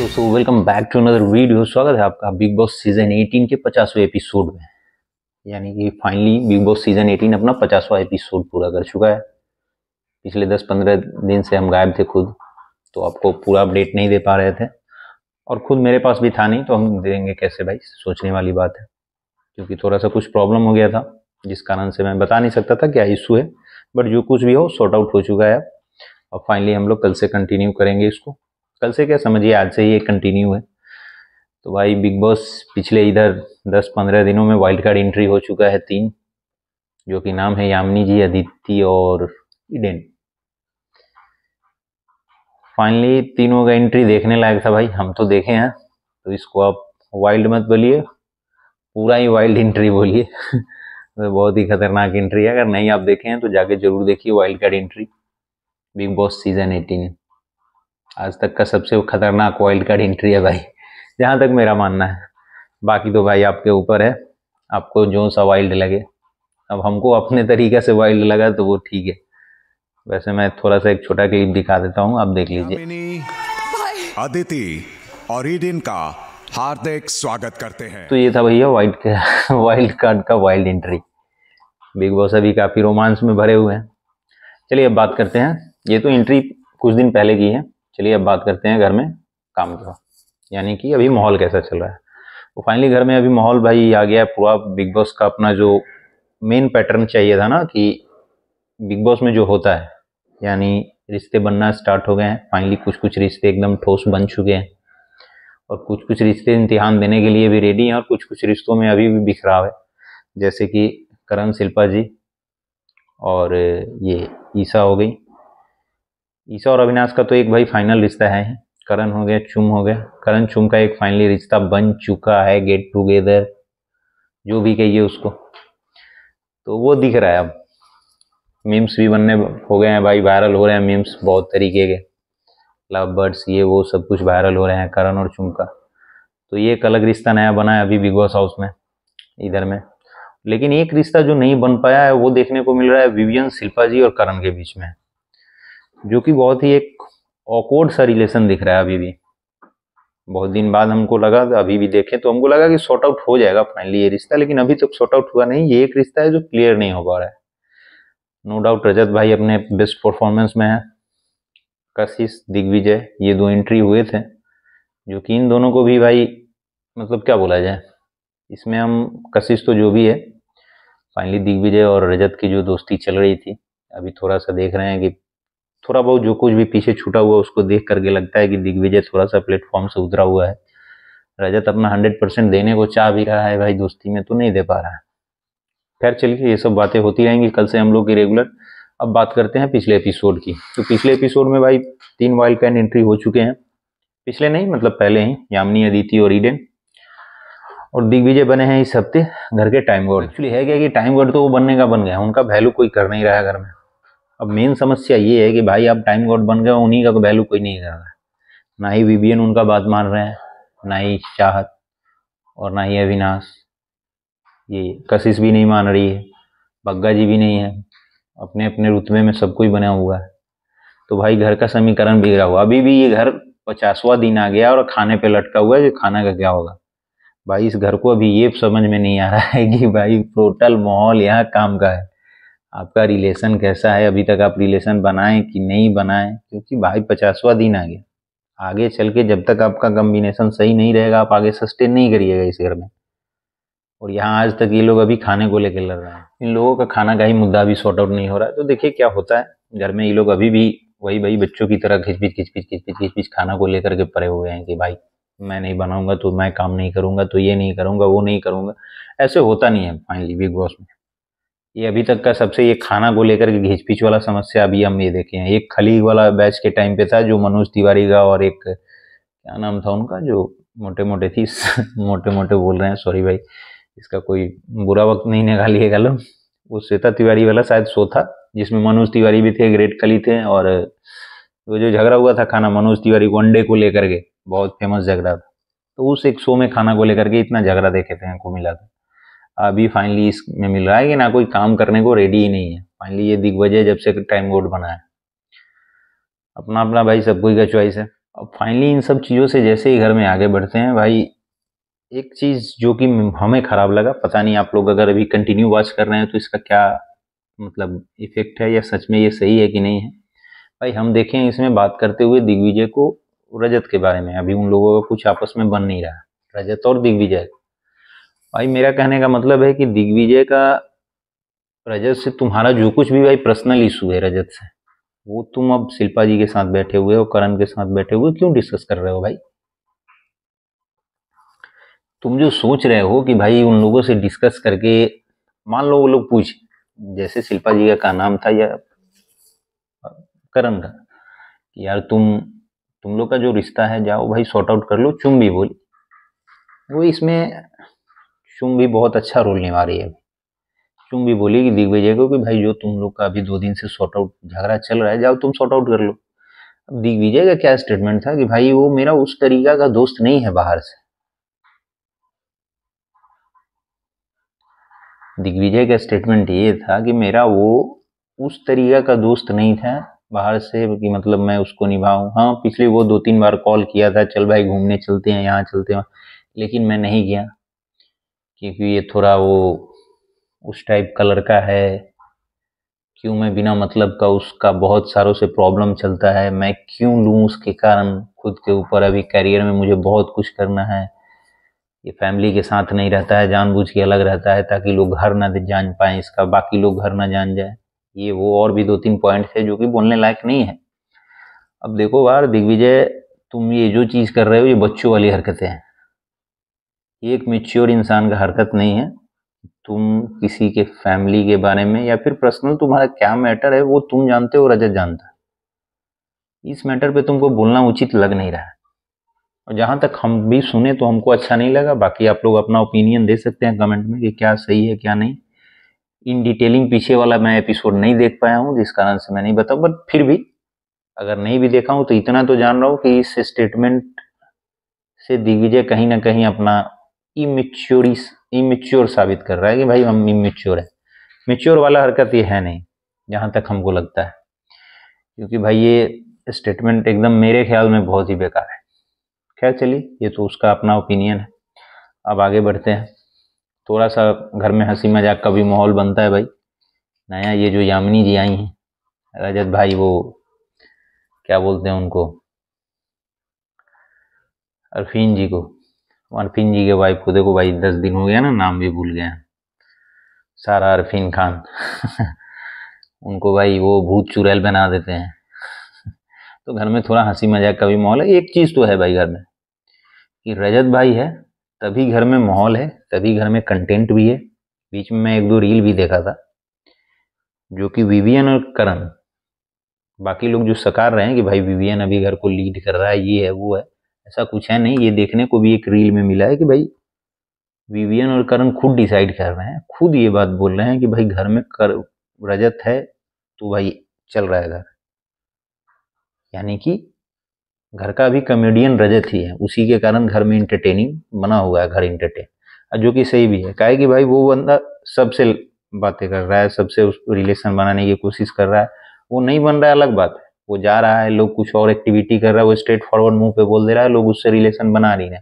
So welcome back to another video. स्वागत है आपका बिग बॉस सीजन 18 के 50वें एपिसोड में। यानी कि फाइनली बिग बॉस सीजन 18 अपना 50वां एपिसोड पूरा कर चुका है। पिछले 10-15 दिन से हम गायब थे खुद, तो आपको पूरा अपडेट नहीं दे पा रहे थे और खुद मेरे पास भी था नहीं, तो हम देंगे कैसे भाई, सोचने वाली बात है। क्योंकि थोड़ा सा कुछ प्रॉब्लम हो गया था जिस कारण से मैं बता नहीं सकता था क्या इशू है, बट जो कुछ भी हो सॉर्ट आउट हो चुका है। और फाइनली हम लोग कल से कंटिन्यू करेंगे इसको। कल से क्या समझिए, आज से ही एक कंटिन्यू है। तो भाई बिग बॉस पिछले इधर 10-15 दिनों में वाइल्ड कार्ड एंट्री हो चुका है 3, जो कि नाम है यामिनी जी, अदिति और ईडेन। फाइनली तीनों का एंट्री देखने लायक था भाई, हम तो देखे हैं। तो इसको आप वाइल्ड मत बोलिए, पूरा ही वाइल्ड एंट्री बोलिए। तो बहुत ही खतरनाक एंट्री है। अगर नहीं आप देखे हैं तो जाके जरूर देखिए wild card entry big boss season 18। आज तक का सबसे खतरनाक वाइल्ड कार्ड एंट्री है भाई, जहाँ तक मेरा मानना है। बाकी तो भाई आपके ऊपर है, आपको जो सा वाइल्ड लगे। अब हमको अपने तरीके से वाइल्ड लगा तो वो ठीक है। वैसे मैं थोड़ा सा एक छोटा क्लिप दिखा देता हूँ, आप देख लीजिए। यामिनी, अदिति और ईडेन का हार्दिक स्वागत करते हैं। तो ये था भैया वाइल्ड कार्ड का वाइल्ड एंट्री। बिग बॉस अभी काफी रोमांस में भरे हुए हैं। चलिए अब बात करते हैं, ये तो एंट्री कुछ दिन पहले की है। चलिए अब बात करते हैं घर में काम का, यानी कि अभी माहौल कैसा चल रहा है। तो फाइनली घर में अभी माहौल भाई आ गया है पूरा। बिग बॉस का अपना जो मेन पैटर्न चाहिए था ना, कि बिग बॉस में जो होता है, यानी रिश्ते बनना स्टार्ट हो गए हैं। फाइनली कुछ कुछ रिश्ते एकदम ठोस बन चुके हैं और कुछ कुछ रिश्ते इम्तिहान देने के लिए भी रेडी हैं और कुछ कुछ रिश्तों में अभी भी बिखराव है। जैसे कि करण शिल्पा जी और ये ईसा हो गई। ईसा और अविनाश का तो एक भाई फाइनल रिश्ता है। करण हो गया, चुम हो गया। करण चुम का एक फाइनली रिश्ता बन चुका है, गेट टुगेदर जो भी कहिए उसको। तो वो दिख रहा है अब। मीम्स भी बनने हो गए हैं भाई, वायरल हो रहे हैं मीम्स बहुत तरीके के। लव बर्ड्स ये वो सब कुछ वायरल हो रहे हैं करण और चुम का। तो ये एक अलग रिश्ता नया बना है अभी बिग बॉस हाउस में इधर में। लेकिन एक रिश्ता जो नहीं बन पाया है वो देखने को मिल रहा है विवियन, शिल्पा जी और करण के बीच में, जो कि बहुत ही एक ऑकवर्ड सा रिलेशन दिख रहा है अभी भी। बहुत दिन बाद हमको लगा, अभी भी देखें तो हमको लगा कि सॉर्ट आउट हो जाएगा फाइनली ये रिश्ता, लेकिन अभी तक सॉर्ट आउट हुआ नहीं। ये एक रिश्ता है जो क्लियर नहीं हो पा रहा है। नो डाउट रजत भाई अपने बेस्ट परफॉर्मेंस में है। कशिश, दिग्विजय, ये 2 एंट्री हुए थे, जो कि इन दोनों को भी भाई मतलब क्या बोला जाए, इसमें हम कशिश तो जो भी है, फाइनली दिग्विजय और रजत की जो दोस्ती चल रही थी, अभी थोड़ा सा देख रहे हैं कि थोड़ा बहुत जो कुछ भी पीछे छूटा हुआ उसको देख करके लगता है कि दिग्विजय थोड़ा सा प्लेटफॉर्म से उतरा हुआ है। रजत अपना 100% देने को चाह भी रहा है भाई, दोस्ती में तो नहीं दे पा रहा है। खैर चलिए, ये सब बातें होती रहेंगी कल से हम लोग की रेगुलर। अब बात करते हैं पिछले एपिसोड की। तो पिछले एपिसोड में भाई 3 वाइल्ड कार्ड एंट्री हो चुके हैं। पिछले नहीं मतलब पहले ही, यामिनी, अदिति और ईडेन। और दिग्विजय बने हैं इस हफ्ते घर के टाइम गॉड। एक्चुअली है क्या कि टाइम गॉड तो वो बनने का बन गया, उनका वैल्यू कोई कर नहीं रहा है घर में। अब मेन समस्या ये है कि भाई आप टाइम गॉड बन गए, उन्हीं का वैल्यू कोई नहीं कर रहा है। ना ही विवियन उनका बात मान रहे हैं, ना ही चाहत, और ना ही अविनाश। ये कशिश भी नहीं मान रही है, बग्गा जी भी नहीं है। अपने अपने रुतबे में सब कोई बना हुआ है। तो भाई घर का समीकरण बिगड़ा हुआ। अभी भी ये घर 50वां दिन आ गया और खाने पे लटका हुआ है, जो खाना का क्या होगा भाई। इस घर को अभी ये समझ में नहीं आ रहा है कि भाई टोटल माहौल यहाँ काम का है। आपका रिलेशन कैसा है, अभी तक आप रिलेशन बनाएं कि नहीं बनाएं, क्योंकि भाई 50वां दिन आ गया। आगे चल के जब तक आपका कॉम्बिनेशन सही नहीं रहेगा, आप आगे सस्टेन नहीं करिएगा इस घर में। और यहाँ आज तक ये लोग अभी खाने को लेकर लड़ रहे हैं। इन लोगों का खाना का ही मुद्दा भी सॉर्ट आउट नहीं हो रहा है। तो देखिए क्या होता है घर में। ये लोग अभी भी वही बच्चों की तरह खिचपिच खाना को लेकर के पड़े हुए हैं कि भाई मैं नहीं बनाऊंगा तो मैं काम नहीं करूंगा, तो ये नहीं करूंगा, वो नहीं करूंगा। ऐसे होता नहीं है फाइनली बिग बॉस में। ये अभी तक का सबसे ये खाना को लेकर के घिचपिच वाला समस्या अभी हम ये देखे हैं। एक खली वाला बैच के टाइम पे था, जो मनोज तिवारी का, और एक क्या नाम था उनका जो मोटे मोटे थी। मोटे मोटे बोल रहे हैं, सॉरी भाई, इसका कोई बुरा वक्त नहीं निकालिएगा लोग। वो श्वेता तिवारी वाला शायद शो था, जिसमें मनोज तिवारी भी थे, ग्रेट खली थे। और वो जो झगड़ा हुआ था खाना मनोज तिवारी को अंडे को लेकर के, बहुत फेमस झगड़ा था। तो उस एक शो में खाना को लेकर के इतना झगड़ा देखे थे को मिला था। अभी फाइनली इसमें मिल रहा है कि ना कोई काम करने को रेडी ही नहीं है। फाइनली ये दिग्विजय जब से टाइम बोर्ड बना है, अपना अपना भाई सब कोई का चॉइस है। अब फाइनली इन सब चीज़ों से जैसे ही घर में आगे बढ़ते हैं भाई, एक चीज़ जो कि हमें ख़राब लगा, पता नहीं आप लोग अगर अभी कंटिन्यू वॉच कर रहे हैं तो इसका क्या मतलब इफेक्ट है, या सच में ये सही है कि नहीं है। भाई हम देखें इसमें बात करते हुए दिग्विजय को, रजत के बारे में, अभी उन लोगों का कुछ आपस में बन नहीं रहा, रजत और दिग्विजय। भाई मेरा कहने का मतलब है कि दिग्विजय का रजत से तुम्हारा जो कुछ भी भाई पर्सनल इशू है रजत से, वो तुम अब शिल्पा जी के साथ बैठे हुए हो, करण के साथ बैठे हुए क्यों डिस्कस कर रहे हो भाई? तुम जो सोच रहे हो कि भाई उन लोगों से डिस्कस करके, मान लो वो लोग पूछ, जैसे शिल्पा जी का नाम था या करण का, कि यार तुम लोग का जो रिश्ता है जाओ भाई सॉर्ट आउट कर लो, चुम भी बोली, वो इसमें चुम भी बहुत अच्छा रोल निभा रही है। चुम भी बोली कि दिग्विजय को कि भाई जो तुम लोग का अभी 2 दिन से सॉर्ट आउट झगड़ा चल रहा है, जाओ तुम सॉर्ट आउट कर लो। अब दिग्विजय का क्या स्टेटमेंट था कि भाई वो मेरा उस तरीका का दोस्त नहीं है बाहर से। दिग्विजय का स्टेटमेंट ये था कि मेरा वो उस तरीका का दोस्त नहीं था बाहर से, कि मतलब मैं उसको निभाऊं। हाँ पिछले वो 2-3 बार कॉल किया था, चल भाई घूमने चलते हैं, यहाँ चलते हैं, लेकिन मैं नहीं गया क्योंकि ये थोड़ा वो उस टाइप का लड़का है। क्यों मैं बिना मतलब का, उसका बहुत सारों से प्रॉब्लम चलता है, मैं क्यों लूँ उसके कारण खुद के ऊपर। अभी करियर में मुझे बहुत कुछ करना है। ये फैमिली के साथ नहीं रहता है, जानबूझ के अलग रहता है ताकि लोग घर ना जान पाए इसका, बाकी लोग घर ना जान जाए, ये वो और भी 2-3 पॉइंट है जो कि बोलने लायक नहीं है। अब देखो यार दिग्विजय, तुम ये जो चीज़ कर रहे हो ये बच्चों वाली हरकतें हैं, ये एक मेच्योर इंसान का हरकत नहीं है। तुम किसी के फैमिली के बारे में या फिर पर्सनल तुम्हारा क्या मैटर है वो तुम जानते हो, रजत जानता है। इस मैटर पे तुमको बोलना उचित लग नहीं रहा है, और जहाँ तक हम भी सुने तो हमको अच्छा नहीं लगा। बाकी आप लोग अपना ओपिनियन दे सकते हैं कमेंट में कि क्या सही है क्या नहीं। इन डिटेलिंग पीछे वाला मैं एपिसोड नहीं देख पाया हूँ, जिस कारण से मैं नहीं बताऊँ, बट फिर भी अगर नहीं भी देखा हूँ तो इतना तो जान रहा हूँ कि इस स्टेटमेंट से दिग्विजय कहीं ना कहीं अपना इमेच्योर साबित कर रहा है कि भाई हम इमेच्योर है। मेच्योर वाला हरकत ये है नहीं, जहाँ तक हमको लगता है, क्योंकि भाई ये स्टेटमेंट एकदम मेरे ख्याल में बहुत ही बेकार है। खैर चलिए, ये तो उसका अपना ओपिनियन है। अब आगे बढ़ते हैं। थोड़ा सा घर में हंसी मजाक का भी माहौल बनता है भाई। नया ये जो यामिनी जी आई हैं, रजत भाई वो क्या बोलते हैं उनको, अरफीन जी को, अरफीन जी के वाइफ को देखो भाई, 10 दिन हो गया ना, नाम भी भूल गए हैं, सारा अरफीन खान उनको भाई वो भूत चुड़ैल बना देते हैं। तो घर में थोड़ा हंसी मजाक का भी माहौल है। एक चीज़ तो है भाई घर में, कि रजत भाई है तभी घर में माहौल है, तभी घर में कंटेंट भी है। बीच में मैं 1-2 रील भी देखा था जो कि विवियन और करण, बाकी लोग जो सकार रहे हैं कि भाई विवियन अभी घर को लीड कर रहा है, ये है वो है, ऐसा कुछ है नहीं। ये देखने को भी एक रील में मिला है कि भाई विवियन और करण खुद डिसाइड कर रहे हैं, खुद ये बात बोल रहे हैं कि भाई घर में रजत है तो भाई चल रहा है घर, यानी कि घर का अभी कॉमेडियन रजत ही है, उसी के कारण घर में इंटरटेनिंग बना हुआ है, घर इंटरटेन, जो कि सही भी है। काहे कि भाई वो बंदा सबसे बातें कर रहा है, सबसे उस रिलेशन बनाने की कोशिश कर रहा है, वो नहीं बन रहा है अलग बात है। वो जा रहा है, लोग कुछ और एक्टिविटी कर रहा है, वो स्ट्रेट फॉरवर्ड मुंह पे बोल दे रहा है, लोग उससे रिलेशन बना नहीं रहे।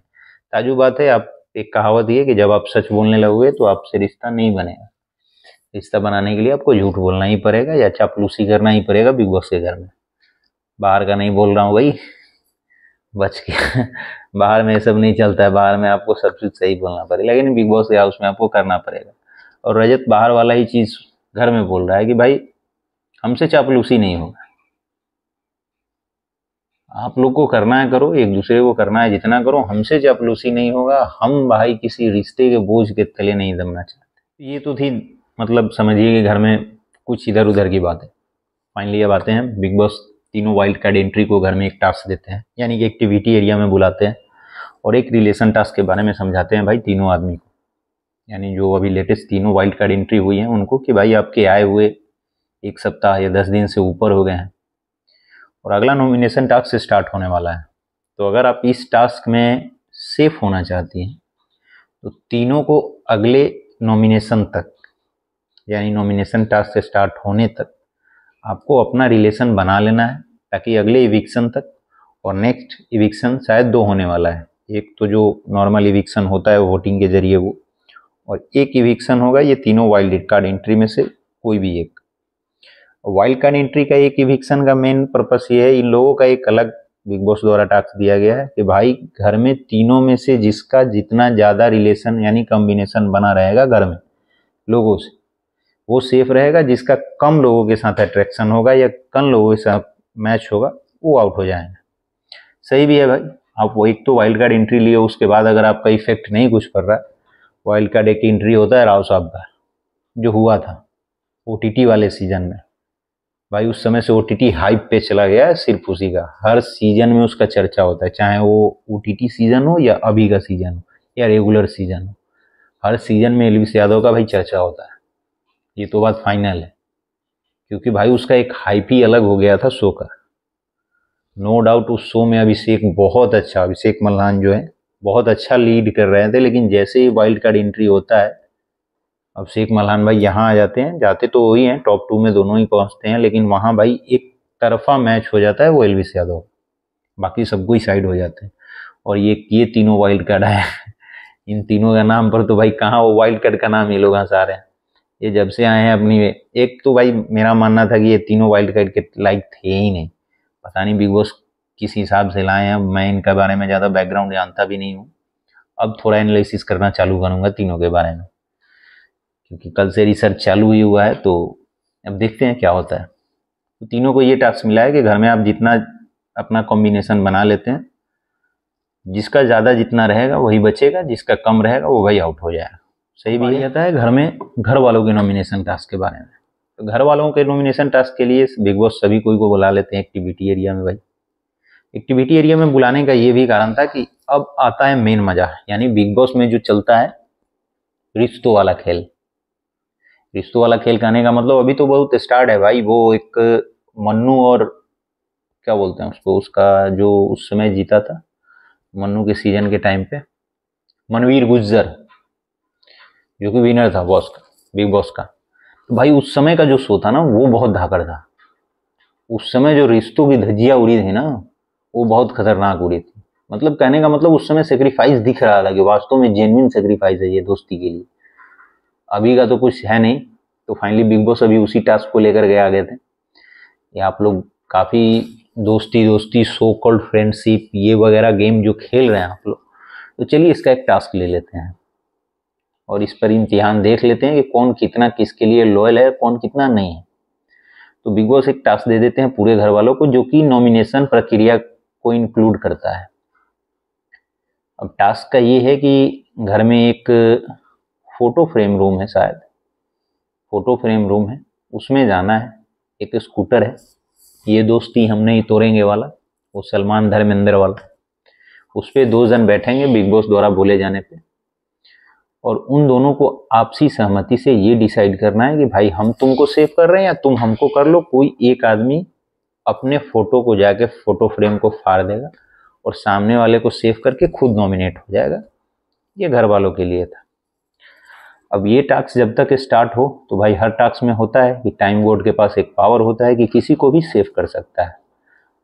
ताजू बात है, आप एक कहावत ये कि जब आप सच बोलने लगोगे तो आपसे रिश्ता नहीं बनेगा। रिश्ता बनाने के लिए आपको झूठ बोलना ही पड़ेगा या चापलूसी करना ही पड़ेगा बिग बॉस के घर में। बाहर का नहीं बोल रहा हूँ भाई, बच के बाहर में ये सब नहीं चलता है, बाहर में आपको सब चीज़ सही बोलना पड़ेगा, लेकिन बिग बॉस के हाउस में आपको करना पड़ेगा। और रजत बाहर वाला ही चीज़ घर में बोल रहा है कि भाई हमसे चापलूसी नहीं होगा, आप लोग को करना है करो, एक दूसरे को करना है जितना करो, हमसे चापलूसी नहीं होगा। हम भाई किसी रिश्ते के बोझ के तले नहीं दबना चाहते। ये तो थी मतलब समझिए कि घर में कुछ इधर उधर की बात है। फाइनली अब आते हैं बिग बॉस तीनों वाइल्ड कार्ड एंट्री को घर में एक टास्क देते हैं, यानी कि एक्टिविटी एरिया में बुलाते हैं और एक रिलेशन टास्क के बारे में समझाते हैं भाई तीनों आदमी को, यानी जो अभी लेटेस्ट तीनों वाइल्ड कार्ड एंट्री हुई हैं उनको, कि भाई आपके आए हुए 1 सप्ताह या 10 दिन से ऊपर हो गए हैं और अगला नॉमिनेशन टास्क स्टार्ट होने वाला है। तो अगर आप इस टास्क में सेफ होना चाहती हैं तो तीनों को अगले नॉमिनेशन तक, यानी नॉमिनेशन टास्क से स्टार्ट होने तक आपको अपना रिलेशन बना लेना है, ताकि अगले इविक्शन तक, और नेक्स्ट इविक्शन शायद 2 होने वाला है। एक तो जो नॉर्मल इविक्शन होता है वोटिंग के जरिए वो, और एक इविक्शन होगा ये तीनों वाइल्ड कार्ड एंट्री में से कोई भी एक। वाइल्ड कार्ड एंट्री का एक इविक्शन का मेन पर्पस ये है, इन लोगों का एक अलग बिग बॉस द्वारा टास्क दिया गया है कि भाई घर में तीनों में से जिसका जितना ज़्यादा रिलेशन यानी कॉम्बिनेशन बना रहेगा घर में लोगों से, वो सेफ रहेगा। जिसका कम लोगों के साथ अट्रैक्शन होगा या कम लोगों के साथ मैच होगा वो आउट हो जाएगा। सही भी है भाई, आप वो एक तो वाइल्ड कार्ड एंट्री लिए, उसके बाद अगर आपका इफेक्ट नहीं कुछ कर रहा, वाइल्ड कार्ड एक एंट्री होता है राव साहब का, जो हुआ था ओटीटी वाले सीजन में। भाई उस समय से ओटीटी हाइप पे चला गया है, सिर्फ उसी का हर सीजन में उसका चर्चा होता है, चाहे वो ओटीटी सीजन हो या अभी का सीजन हो या रेगुलर सीजन हो, हर सीजन में एलवीस यादव का भाई चर्चा होता है। ये तो बात फाइनल है, क्योंकि भाई उसका एक हाइप ही अलग हो गया था शो का। नो डाउट उस शो में अभिषेक मल्हान जो है बहुत अच्छा लीड कर रहे थे, लेकिन जैसे ही वाइल्ड कार्ड एंट्री होता है अभिषेक मल्हान भाई यहाँ आ जाते हैं, जाते तो वही हैं टॉप 2 में दोनों ही पहुंचते हैं, लेकिन वहाँ भाई एक तरफा मैच हो जाता है वो एलवीस यादव, बाकी सब कोई साइड हो जाते हैं। और ये तीनों वाइल्ड कार्ड है इन तीनों का नाम पर तो भाई कहाँ वो वाइल्ड कार्ड का नाम ये लोग हंसा रहे हैं। ये जब से आए हैं अपनी, एक तो भाई मेरा मानना था कि ये तीनों वाइल्ड कार्ड के लायक थे ही नहीं, पता नहीं बिग बॉस किस हिसाब से लाए हैं। मैं इनके बारे में ज़्यादा बैकग्राउंड जानता भी नहीं हूँ, अब थोड़ा एनालिसिस करना चालू करूँगा तीनों के बारे में, क्योंकि कल से रिसर्च चालू ही हुआ है, तो अब देखते हैं क्या होता है। तो तीनों को ये टास्क मिला है कि घर में आप जितना अपना कॉम्बिनेशन बना लेते हैं, जिसका ज़्यादा जितना रहेगा वही बचेगा, जिसका कम रहेगा वो भाई आउट हो जाएगा। सही भी आता है घर में घर वालों के नॉमिनेशन टास्क के बारे में। तो घर वालों के नॉमिनेशन टास्क के लिए बिग बॉस सभी कोई को बुला लेते हैं एक्टिविटी एरिया में। भाई एक्टिविटी एरिया में बुलाने का ये भी कारण था कि अब आता है मेन मजा, यानी बिग बॉस में जो चलता है रिश्तों वाला खेल। रिश्तों वाला खेल कहने का मतलब अभी तो बहुत स्टार्ट है भाई। वो एक मन्नू और क्या बोलते हैं उसको, उसका जो उस समय जीता था मन्नू के सीजन के टाइम पे, मनवीर गुज्जर, जो कि विनर था बॉस का, बिग बॉस का। तो भाई उस समय का जो शो था ना वो बहुत धाकड़ था। उस समय जो रिश्तों की धज्जियां उड़ी थी ना वो बहुत खतरनाक उड़ी थी। मतलब कहने का मतलब उस समय सेक्रीफाइस दिख रहा था कि वास्तव में जेन्युइन सेक्रीफाइस है ये दोस्ती के लिए। अभी का तो कुछ है नहीं। तो फाइनली बिग बॉस अभी उसी टास्क को लेकर के आ गए थे। ये आप लोग काफ़ी दोस्ती सो कॉल्ड फ्रेंडशिप ये वगैरह गेम जो खेल रहे हैं आप लोग, तो चलिए इसका एक टास्क ले लेते हैं और इस पर इम्तिहान देख लेते हैं कि कौन कितना किसके लिए लॉयल है, कौन कितना नहीं है। तो बिग बॉस एक टास्क दे देते हैं पूरे घर वालों को, जो कि नॉमिनेशन प्रक्रिया को इंक्लूड करता है। अब टास्क का ये है कि घर में एक फोटो फ्रेम रूम है, शायद फोटो फ्रेम रूम है, उसमें जाना है। एक स्कूटर है, ये दोस्ती हम नहीं तोड़ेंगे वाला, वो सलमान धर्मेंद्र वाला, उस पर 2 जन बैठेंगे बिग बॉस द्वारा बोले जाने पे, और उन दोनों को आपसी सहमति से ये डिसाइड करना है कि भाई हम तुमको सेव कर रहे हैं या तुम हमको कर लो। कोई एक आदमी अपने फोटो को जाके फोटो फ्रेम को फाड़ देगा और सामने वाले को सेव करके खुद नॉमिनेट हो जाएगा। ये घर वालों के लिए था। अब ये टास्क जब तक स्टार्ट हो तो भाई हर टास्क में होता है कि टाइम बोर्ड के पास एक पावर होता है कि किसी को भी सेव कर सकता है।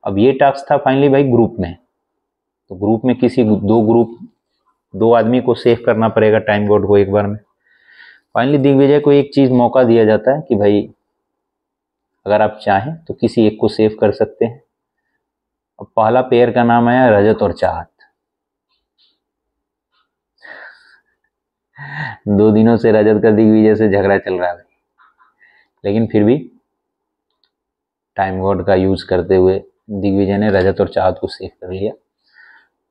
अब ये टास्क था फाइनली भाई ग्रुप में, तो ग्रुप में किसी दो आदमी को सेव करना पड़ेगा टाइम बोर्ड को एक बार में। फाइनली दिग्विजय को एक चीज़ मौका दिया जाता है कि भाई अगर आप चाहें तो किसी एक को सेव कर सकते हैं। अब पहला पेयर का नाम आया रजत और चाहत। 2 दिनों से रजत का दिग्विजय से झगड़ा चल रहा है, लेकिन फिर भी टाइम बोर्ड का यूज करते हुए दिग्विजय ने रजत और चाहत को सेव कर लिया।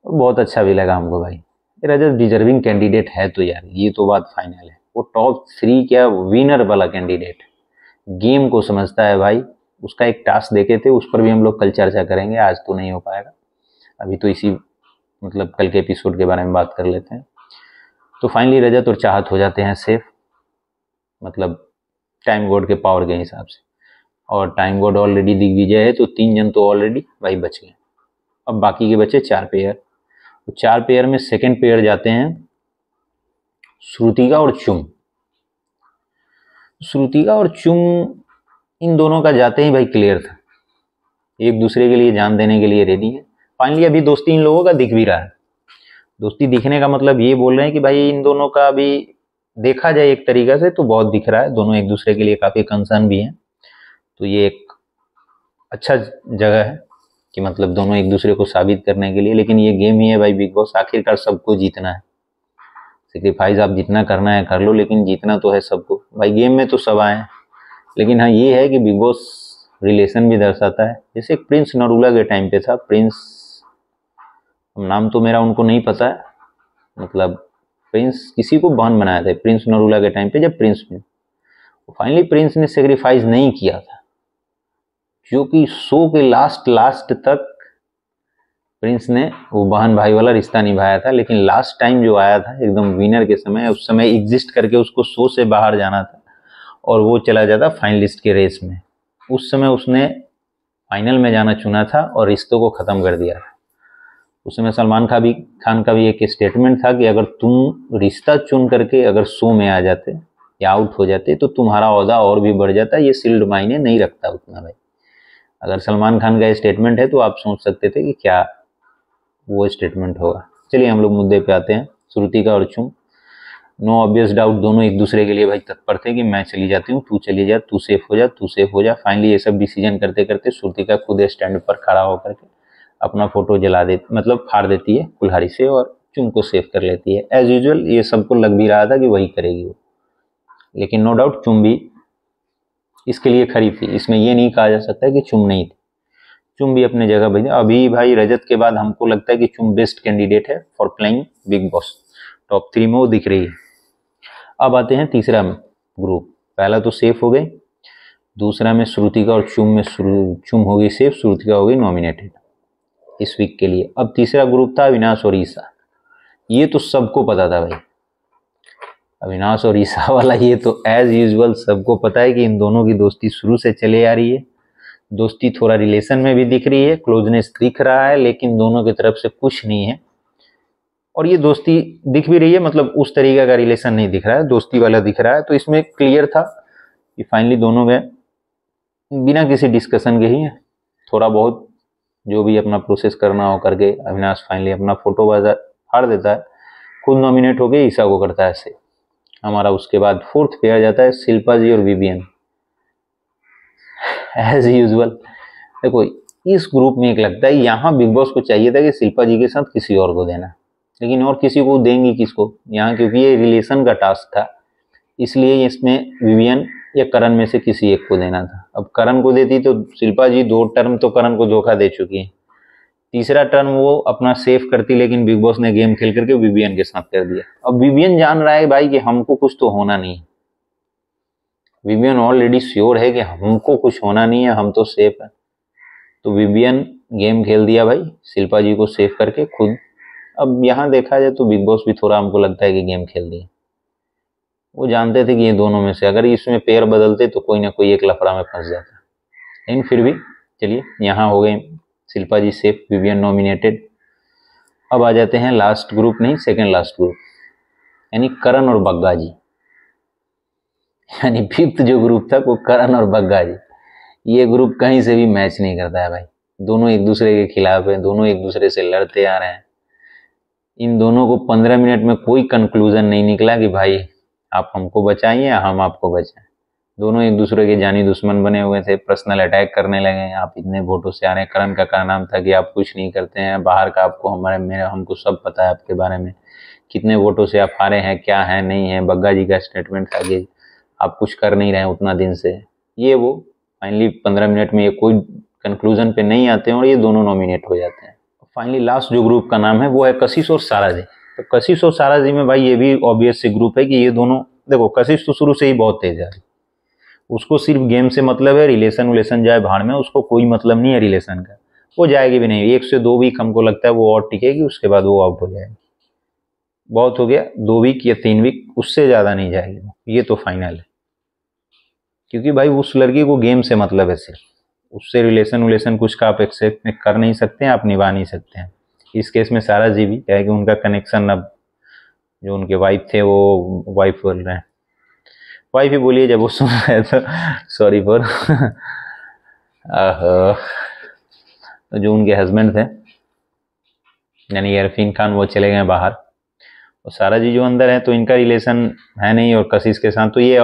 और बहुत अच्छा भी लगा हमको भाई, रजत डिजर्विंग कैंडिडेट है। तो यार ये तो बात फाइनल है, वो टॉप 3 क्या विनर वाला कैंडिडेट, गेम को समझता है भाई। उसका एक टास्क देखे थे, उस पर भी हम लोग कल चर्चा करेंगे, आज तो नहीं हो पाएगा। अभी तो इसी मतलब कल के एपिसोड के बारे में बात कर लेते हैं। तो फाइनली रजत और चाहत हो जाते हैं सेफ, मतलब टाइम बोर्ड के पावर के हिसाब से। और टाइम बोर्ड ऑलरेडी दिग्विजय है, तो 3 जन तो ऑलरेडी भाई बच गए। अब बाकी के बचे 4 पेयर। तो 4 पेयर में सेकेंड पेयर जाते हैं श्रुतिका और चुम। श्रुतिका और चुम इन दोनों का जाते ही भाई क्लियर था एक दूसरे के लिए जान देने के लिए रेडी है। फाइनली अभी दोस्ती इन लोगों का दिख भी रहा है। दोस्ती दिखने का मतलब ये बोल रहे हैं कि भाई इन दोनों का अभी देखा जाए एक तरीका से तो बहुत दिख रहा है, दोनों एक दूसरे के लिए काफ़ी कंसर्न भी हैं। तो ये एक अच्छा जगह है कि मतलब दोनों एक दूसरे को साबित करने के लिए। लेकिन ये गेम ही है भाई बिग बॉस, आखिरकार सबको जीतना है। सेक्रीफाइस आप जितना करना है कर लो, लेकिन जीतना तो है सबको भाई। गेम में तो सब आए हैं, लेकिन हाँ ये है कि बिग बॉस रिलेशन भी दर्शाता है। जैसे प्रिंस नरूला के टाइम पे था, प्रिंस, नाम तो मेरा उनको नहीं पता है, मतलब प्रिंस किसी को बहन बनाया था प्रिंस नरूला के टाइम पे, जब प्रिंस में फाइनली प्रिंस ने सेक्रीफाइस नहीं किया था, क्योंकि शो के लास्ट तक प्रिंस ने वो बहन भाई वाला रिश्ता निभाया था। लेकिन लास्ट टाइम जो आया था एकदम विनर के समय, उस समय एग्जिस्ट करके उसको शो से बाहर जाना था और वो चला जाता फाइनलिस्ट के रेस में। उस समय उसने फाइनल में जाना चुना था और रिश्तों को ख़त्म कर दिया था। उस समय सलमान खान का भी एक स्टेटमेंट था कि अगर तुम रिश्ता चुन करके अगर शो में आ जाते या आउट हो जाते तो तुम्हारा ओहदा और भी बढ़ जाता, ये सील्ड मायने नहीं रखता उतना भाई। अगर सलमान खान का स्टेटमेंट है तो आप सोच सकते थे कि क्या वो स्टेटमेंट होगा। चलिए हम लोग मुद्दे पे आते हैं। श्रुतिका और चुम, नो ऑब्वियस डाउट दोनों एक दूसरे के लिए भाई तत्पर थे कि मैं चली जाती हूँ, तू चली जा, तू सेफ हो जा, तू सेफ हो जा। फाइनली ये सब डिसीजन करते करते श्रुतिका खुद स्टैंड पर खड़ा होकर के अपना फोटो जला देती, मतलब फाड़ देती है कुल्हाड़ी से और चुम को सेव कर लेती है। एज यूजुअल ये सबको लग भी रहा था कि वही करेगी वो, लेकिन नो डाउट चुम भी इसके लिए खड़ी थी। इसमें ये नहीं कहा जा सकता कि चुम नहीं थी, चुम भी अपने जगह भाई। अभी भाई रजत के बाद हमको लगता है कि चुम बेस्ट कैंडिडेट है for playing big boss, top 3 में वो दिख रही है। अब आते हैं तीसरा ग्रुप। पहला तो सेफ हो गई, दूसरा में श्रुतिका और चुम हो गई सेफ, श्रुतिका हो गई नॉमिनेटेड इस वीक के लिए। अब तीसरा ग्रुप था अविनाश और ईसा। ये तो सबको पता था भाई, अविनाश और ईसा वाला ये तो एज यूजुअल सबको पता है कि इन दोनों की दोस्ती शुरू से चले आ रही है। दोस्ती थोड़ा रिलेशन में भी दिख रही है, क्लोजनेस दिख रहा है, लेकिन दोनों की तरफ से कुछ नहीं है। और ये दोस्ती दिख भी रही है, मतलब उस तरीके का रिलेशन नहीं दिख रहा है, दोस्ती वाला दिख रहा है। तो इसमें क्लियर था कि फाइनली दोनों गए बिना किसी डिस्कशन के ही, थोड़ा बहुत जो भी अपना प्रोसेस करना हो करके अविनाश फाइनली अपना फोटो फाड़ देता है, खुद नॉमिनेट हो गए, ईसा को करता है ऐसे हमारा। उसके बाद फोर्थ पे आ जाता है शिल्पा जी और विवियन। एज यूजुअल देखो इस ग्रुप में एक लगता है यहाँ बिग बॉस को चाहिए था कि शिल्पा जी के साथ किसी और को देना, लेकिन और किसी को देंगी किसको यहाँ, क्योंकि ये रिलेशन का टास्क था, इसलिए इसमें विवियन या करण में से किसी एक को देना था। अब करण को देती तो शिल्पा जी 2 टर्म तो करण को धोखा दे चुकी है, तीसरा टर्म वो अपना सेफ करती, लेकिन बिग बॉस ने गेम खेल करके विवियन के साथ कर दिया। अब विवियन जान रहा है भाई कि हमको कुछ तो होना नहीं है, विवियन ऑलरेडी श्योर है कि हमको कुछ होना नहीं है, हम तो सेफ है। तो विवियन गेम खेल दिया भाई शिल्पा जी को सेफ करके खुद। अब यहाँ देखा जाए तो बिग बॉस भी थोड़ा हमको लगता है कि गेम खेल दिए, वो जानते थे कि ये दोनों में से अगर इसमें पेयर बदलते तो कोई ना कोई एक लफड़ा में फंस जाता, लेकिन फिर भी चलिए यहाँ हो गए शिल्पा जी सेफ, विवियन नॉमिनेटेड। अब आ जाते हैं लास्ट ग्रुप, नहीं सेकंड लास्ट ग्रुप, यानी करण और बग्गा जी। यानी फिफ्थ जो ग्रुप था वो करण और बग्गा जी। ये ग्रुप कहीं से भी मैच नहीं करता है भाई, दोनों एक दूसरे के खिलाफ है, दोनों एक दूसरे से लड़ते आ रहे हैं। इन दोनों को 15 मिनट में कोई कंक्लूजन नहीं निकला कि भाई आप हमको बचाइए या हम आपको बचाएं। दोनों एक दूसरे के जानी दुश्मन बने हुए थे, पर्सनल अटैक करने लगे, आप इतने वोटों से आ रहे हैं। करण का नाम था कि आप कुछ नहीं करते हैं, बाहर का आपको हमको सब पता है आपके बारे में, कितने वोटों से आप हारे हैं, क्या है नहीं है। बग्गा जी का स्टेटमेंट था कि आप कुछ कर नहीं रहे हैं उतना दिन से, ये वो। फाइनली 15 मिनट में ये कोई कंक्लूजन पे नहीं आते हैं और ये दोनों नॉमिनेट हो जाते हैं। फाइनली लास्ट जो ग्रुप का नाम है वो है कशिश और सारा जी। तो कशिश और सारा जी में भाई ये भी ऑब्वियस से ग्रुप है कि ये दोनों, देखो कशिश तो शुरू से ही बहुत तेज है, उसको सिर्फ गेम से मतलब है, रिलेशन जाए भाड़ में, उसको कोई मतलब नहीं है रिलेशन का, वो जाएगी भी नहीं। 1 से 2 वीक हमको लगता है वो और टिकेगी, उसके बाद वो आउट हो जाएगी। बहुत हो गया 2 वीक या 3 वीक, उससे ज़्यादा नहीं जाएगी, ये तो फाइनल है। क्योंकि भाई उस लड़की को गेम से मतलब है सिर्फ, उससे रिलेशन कुछ का आप एक्सेप्ट कर नहीं सकते हैं, आप निभा नहीं सकते हैं। इस केस में सारा जी भी क्या है कि उनका कनेक्शन, अब जो उनके वाइफ थे वो वाइफ बोल रहे हैं, वाइफ ही बोलिए जब वो सुन रहे तो सॉरी फॉर तो जो उनके हस्बैंड थे यानी अरफीन खान, वो चले गए बाहर, और सारा जी जो अंदर है, तो इनका रिलेशन है नहीं और कशिश के साथ। तो ये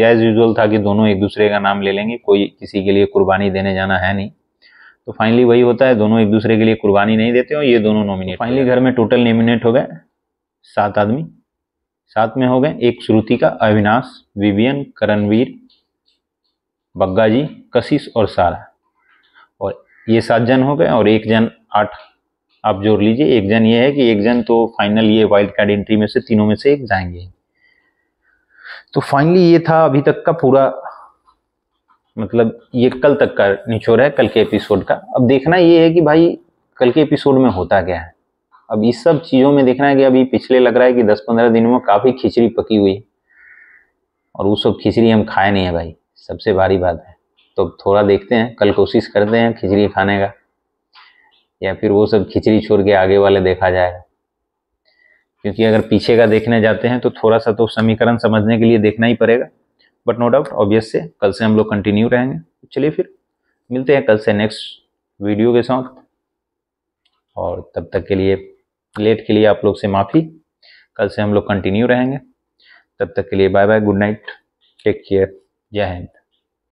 एज यूजुअल था कि दोनों एक दूसरे का नाम ले लेंगे, कोई किसी के लिए कुर्बानी देने जाना है नहीं। तो फाइनली वही होता है, दोनों एक दूसरे के लिए कुर्बानी नहीं देते और ये दोनों नॉमिनेट। फाइनली घर में टोटल नॉमिनेट हो गए 7 आदमी। 7 में हो गए, एक श्रुतिका, अविनाश, विवियन, करणवीर, बग्गा जी, कशिश और सारा, और ये 7 जन हो गए। और एक जन 8 आप जोड़ लीजिए। एक जन ये है कि एक जन तो फाइनल ये वाइल्ड कार्ड एंट्री में से तीनों में से एक जाएंगे। तो फाइनली ये था अभी तक का पूरा, मतलब ये कल तक का निचोड़ है कल के एपिसोड का। अब देखना ये है कि भाई कल के एपिसोड में होता क्या है। अब इस सब चीज़ों में देखना है कि अभी पिछले लग रहा है कि 10-15 दिनों में काफ़ी खिचड़ी पकी हुई है, और वो सब खिचड़ी हम खाए नहीं है भाई, सबसे भारी बात है। तो थोड़ा देखते हैं, कल कोशिश करते हैं खिचड़ी खाने का, या फिर वो सब खिचड़ी छोड़ के आगे वाले देखा जाएगा। क्योंकि अगर पीछे का देखने जाते हैं तो थोड़ा सा तो समीकरण समझने के लिए देखना ही पड़ेगा। बट नो डाउट ऑब्वियस से कल से हम लोग कंटिन्यू रहेंगे। चलिए फिर मिलते हैं कल से नेक्स्ट वीडियो के साथ, और तब तक के लिए लेट के लिए आप लोग से माफ़ी। कल से हम लोग कंटिन्यू रहेंगे, तब तक के लिए bye bye, good night, take care, जय हिंद।